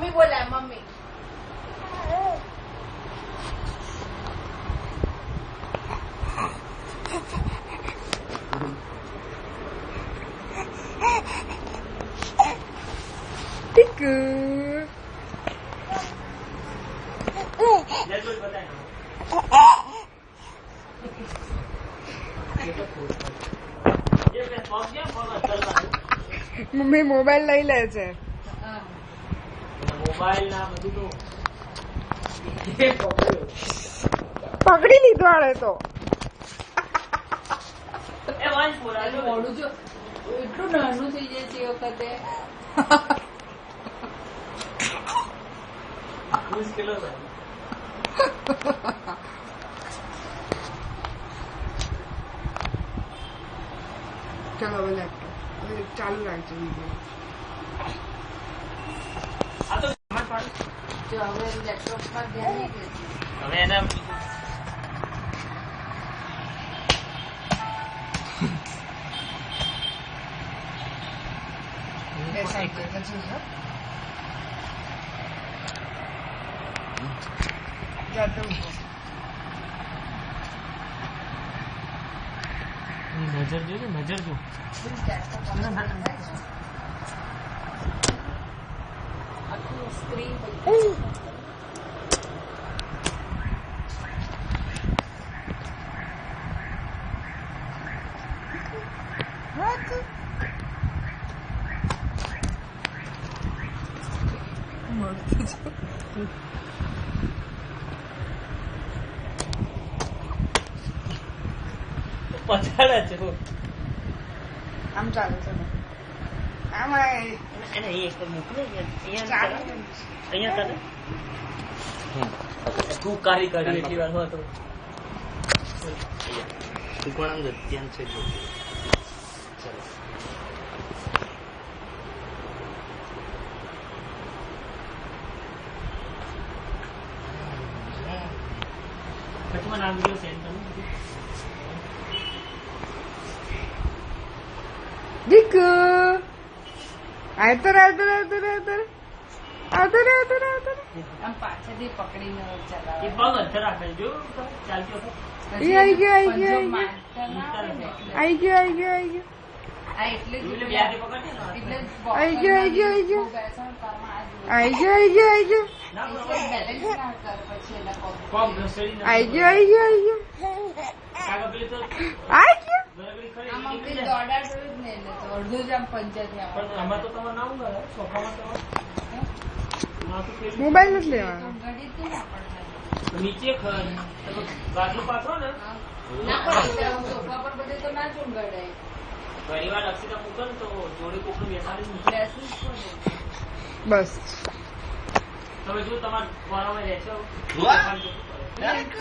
Mummy બોલાય mummy. Tiku mummy mobile લઈ લે છે. મોબાઈલ ના બધું પકડી લીધો આડે તો. મોડું જો એટલું નાનું થઈ જાય છે એ વખતે. મુશ્કેલો ચલો હવે લેપટોપ ચાલુ રાખજો વિડીયો. આ તો જો હવે લેપટોપ પર ધ્યાન નહીં દે. હવે એના નજર જો નજર જો આખું સ્ક્રીન પછાડે છે આમ ચાલે છે આમાં એને એક મોકલે ચાલે. અહીંયા કરે તું કારી કરી એટલી વાર હતો તું કોણ આમ ધ્યાન છે જો ચલો પછી મને આ વિડીયો સેન્ડ કરું દીકુ આવતો રે આવતો રે આવતો રે આવતો રે આવતો રે આવતો રે આવતો રે. આમ પાછળથી પકડીને એ ચલાવે. પગ અંતર રાખે જો ચાલતી વખત એ આઈ ગયો આઈ ગયો પંજો માંડતા ના આવે ને એટલે. આઈ ગયો આઈ ગયો આઈ ગયો આ એટલે જ એટલે બે હાથે પકડે ને એટલે જ આઈ ગયો આઈ ગયો આઈ ગયો બેસણ કામમાં આ જ આઈ ગયો આઈ ગયો આઈ ગયો ના એટલે બરાબર. બેલેન્સ ના કર પછી એના પગ. પગ ઘસેડીને આઈ ગયો આઈ ગયો આઈ ગયો કાકા પેલી તો આઈ ગયો. ગરગડી ખરી આમ નીકળી આમ જાય. દોડાડ્યું જ ને એટલે તો અડધું જ આમ પંચાયત પણ આમાં તો તમારે ના ઉંઘાડે સોફામાં તો આ તો પેલું મોબાઈલ નથી લેવાનો. ઘડી હતી ને આપણને. નીચે ગાદલું પાથરો ને ના પડે સોફા પર બધે તો ના ચૂંગાડે. ઘણી વાર અક્ષિતા મૂકે ને તો જોડે કોકનું બેસાડી મૂકે. બેસવું જ પડે. બસ તમે જો તમારા વારામાં રહેશો એક